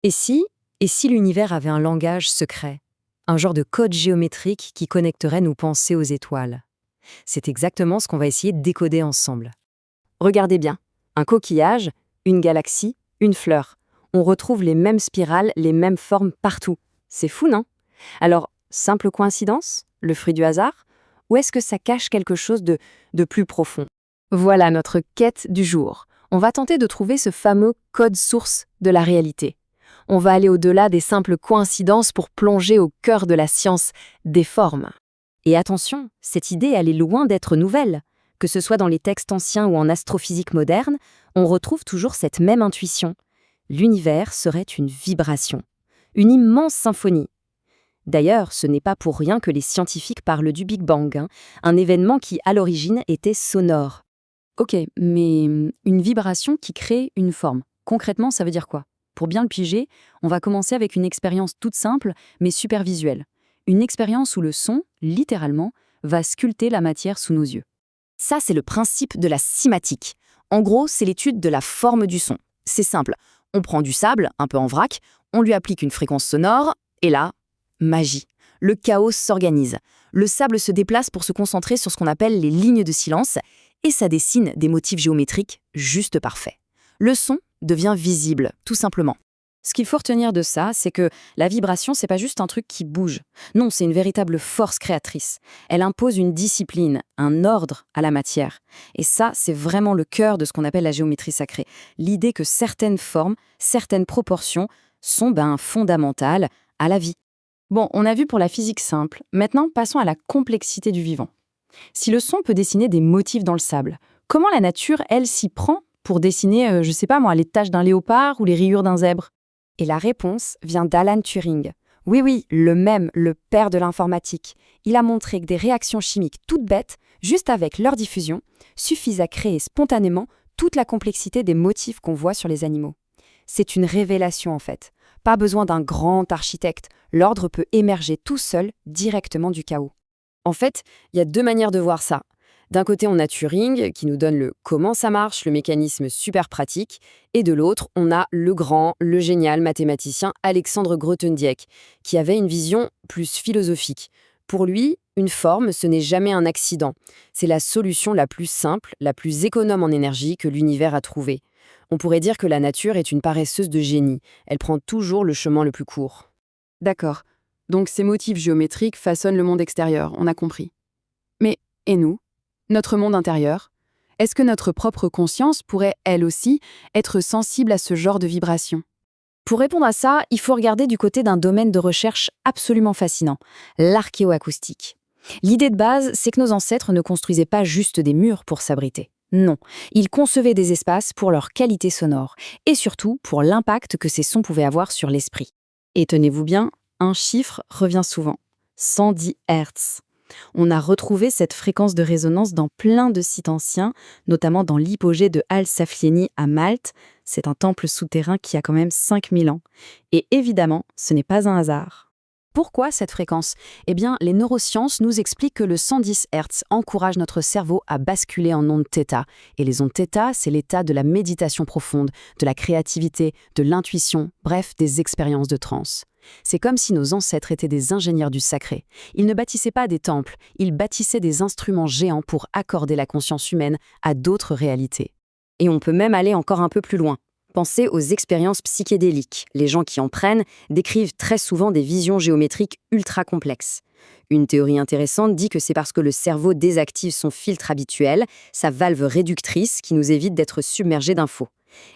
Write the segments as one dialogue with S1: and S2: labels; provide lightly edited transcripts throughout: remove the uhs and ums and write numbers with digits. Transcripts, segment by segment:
S1: Et si, et si l'univers avait un langage secret, un genre de code géométrique qui connecterait nos pensées aux étoiles? C'est exactement ce qu'on va essayer de décoder ensemble. Regardez bien, un coquillage, une galaxie, une fleur. On retrouve les mêmes spirales, les mêmes formes partout. C'est fou, non? Alors, simple coïncidence? Le fruit du hasard? Ou est-ce que ça cache quelque chose de plus profond? Voilà notre quête du jour. On va tenter de trouver ce fameux code source de la réalité. On va aller au-delà des simples coïncidences pour plonger au cœur de la science des formes. Et attention, cette idée, elle est loin d'être nouvelle. Que ce soit dans les textes anciens ou en astrophysique moderne, on retrouve toujours cette même intuition. L'univers serait une vibration, une immense symphonie. D'ailleurs, ce n'est pas pour rien que les scientifiques parlent du Big Bang, un événement qui, à l'origine, était sonore. Ok, mais une vibration qui crée une forme. Concrètement, ça veut dire quoi? Pour bien le piger, on va commencer avec une expérience toute simple, mais super visuelle. Une expérience où le son, littéralement, va sculpter la matière sous nos yeux. Ça, c'est le principe de la cimatique. En gros, c'est l'étude de la forme du son. C'est simple. On prend du sable, un peu en vrac, on lui applique une fréquence sonore, et là, magie. Le chaos s'organise. Le sable se déplace pour se concentrer sur ce qu'on appelle les lignes de silence, et ça dessine des motifs géométriques juste parfaits. Le son devient visible, tout simplement. Ce qu'il faut retenir de ça, c'est que la vibration, c'est pas juste un truc qui bouge. Non, c'est une véritable force créatrice. Elle impose une discipline, un ordre à la matière. Et ça, c'est vraiment le cœur de ce qu'on appelle la géométrie sacrée. L'idée que certaines formes, certaines proportions sont fondamentales à la vie. Bon, on a vu pour la physique simple. Maintenant, passons à la complexité du vivant. Si le son peut dessiner des motifs dans le sable, comment la nature, elle, s'y prend pour dessiner, je sais pas moi, les taches d'un léopard ou les rayures d'un zèbre? Et la réponse vient d'Alan Turing. Oui, le même, le père de l'informatique. Il a montré que des réactions chimiques toutes bêtes, juste avec leur diffusion, suffisent à créer spontanément toute la complexité des motifs qu'on voit sur les animaux. C'est une révélation en fait. Pas besoin d'un grand architecte, l'ordre peut émerger tout seul, directement du chaos. En fait, il y a deux manières de voir ça. D'un côté, on a Turing, qui nous donne le comment ça marche, le mécanisme super pratique, et de l'autre, on a le grand, le génial mathématicien Alexandre Grothendieck, qui avait une vision plus philosophique. Pour lui, une forme, ce n'est jamais un accident. C'est la solution la plus simple, la plus économe en énergie que l'univers a trouvée. On pourrait dire que la nature est une paresseuse de génie. Elle prend toujours le chemin le plus court. D'accord. Donc ces motifs géométriques façonnent le monde extérieur, on a compris. Mais, et nous? Notre monde intérieur? Est-ce que notre propre conscience pourrait, elle aussi, être sensible à ce genre de vibration? Pour répondre à ça, il faut regarder du côté d'un domaine de recherche absolument fascinant, l'archéoacoustique. L'idée de base, c'est que nos ancêtres ne construisaient pas juste des murs pour s'abriter. Non, ils concevaient des espaces pour leur qualité sonore, et surtout pour l'impact que ces sons pouvaient avoir sur l'esprit. Et tenez-vous bien, un chiffre revient souvent, 110 Hz. On a retrouvé cette fréquence de résonance dans plein de sites anciens, notamment dans l'hypogée de Al-Saflieni à Malte. C'est un temple souterrain qui a quand même 5000 ans. Et évidemment, ce n'est pas un hasard. Pourquoi cette fréquence? Eh bien, les neurosciences nous expliquent que le 110 Hz encourage notre cerveau à basculer en ondes θ. Et les ondes θ, c'est l'état de la méditation profonde, de la créativité, de l'intuition, bref, des expériences de transe. C'est comme si nos ancêtres étaient des ingénieurs du sacré. Ils ne bâtissaient pas des temples, ils bâtissaient des instruments géants pour accorder la conscience humaine à d'autres réalités. Et on peut même aller encore un peu plus loin. Pensez aux expériences psychédéliques. Les gens qui en prennent décrivent très souvent des visions géométriques ultra complexes. Une théorie intéressante dit que c'est parce que le cerveau désactive son filtre habituel, sa valve réductrice qui nous évite d'être submergés d'infos.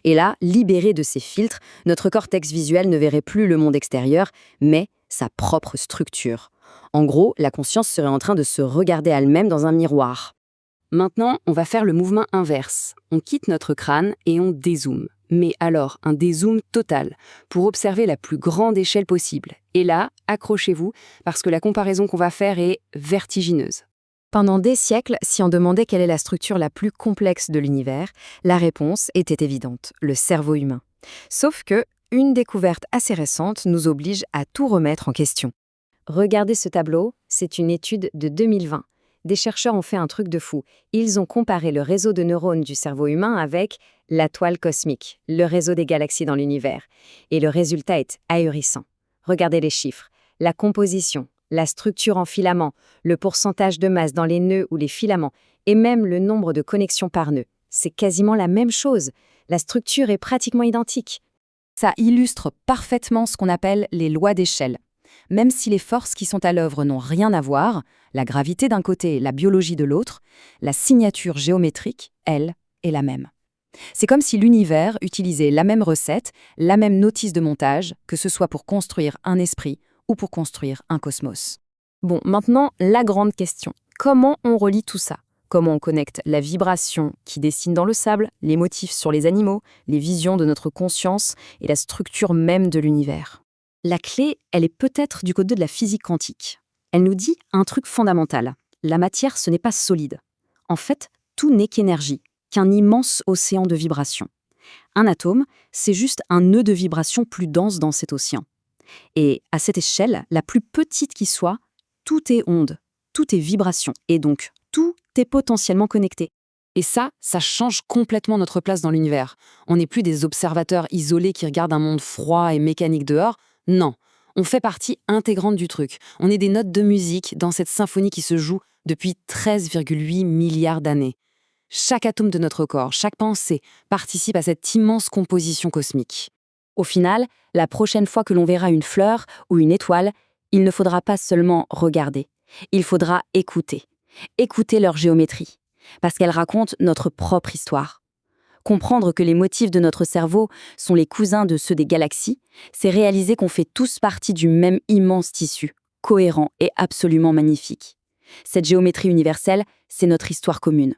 S1: Et là, libéré de ces filtres, notre cortex visuel ne verrait plus le monde extérieur, mais sa propre structure. En gros, la conscience serait en train de se regarder elle-même dans un miroir. Maintenant, on va faire le mouvement inverse. On quitte notre crâne et on dézoome. Mais alors, un dézoom total, pour observer la plus grande échelle possible. Et là, accrochez-vous, parce que la comparaison qu'on va faire est vertigineuse. Pendant des siècles, si on demandait quelle est la structure la plus complexe de l'univers, la réponse était évidente, le cerveau humain. Sauf que, une découverte assez récente nous oblige à tout remettre en question. Regardez ce tableau, c'est une étude de 2020. des chercheurs ont fait un truc de fou. Ils ont comparé le réseau de neurones du cerveau humain avec la toile cosmique, le réseau des galaxies dans l'univers. Et le résultat est ahurissant. Regardez les chiffres. La composition, la structure en filaments, le pourcentage de masse dans les nœuds ou les filaments, et même le nombre de connexions par nœud. C'est quasiment la même chose. La structure est pratiquement identique.
S2: Ça illustre parfaitement ce qu'on appelle les lois d'échelle. Même si les forces qui sont à l'œuvre n'ont rien à voir, la gravité d'un côté et la biologie de l'autre, la signature géométrique, elle, est la même. C'est comme si l'univers utilisait la même recette, la même notice de montage, que ce soit pour construire un esprit ou pour construire un cosmos.
S3: Bon, maintenant, la grande question. Comment on relie tout ça? Comment on connecte la vibration qui dessine dans le sable, les motifs sur les animaux, les visions de notre conscience et la structure même de l'univers?
S1: La clé, elle est peut-être du côté de la physique quantique. Elle nous dit un truc fondamental. La matière, ce n'est pas solide. En fait, tout n'est qu'énergie, qu'un immense océan de vibrations. Un atome, c'est juste un nœud de vibration plus dense dans cet océan. Et à cette échelle, la plus petite qui soit, tout est onde, tout est vibration, et donc tout est potentiellement connecté.
S2: Et ça change complètement notre place dans l'univers. On n'est plus des observateurs isolés qui regardent un monde froid et mécanique dehors. Non, on fait partie intégrante du truc. On est des notes de musique dans cette symphonie qui se joue depuis 13,8 milliards d'années. Chaque atome de notre corps, chaque pensée participe à cette immense composition cosmique.
S1: Au final, la prochaine fois que l'on verra une fleur ou une étoile, il ne faudra pas seulement regarder, il faudra écouter. Écouter leur géométrie, parce qu'elle raconte notre propre histoire. Comprendre que les motifs de notre cerveau sont les cousins de ceux des galaxies, c'est réaliser qu'on fait tous partie du même immense tissu, cohérent et absolument magnifique. Cette géométrie universelle, c'est notre histoire commune.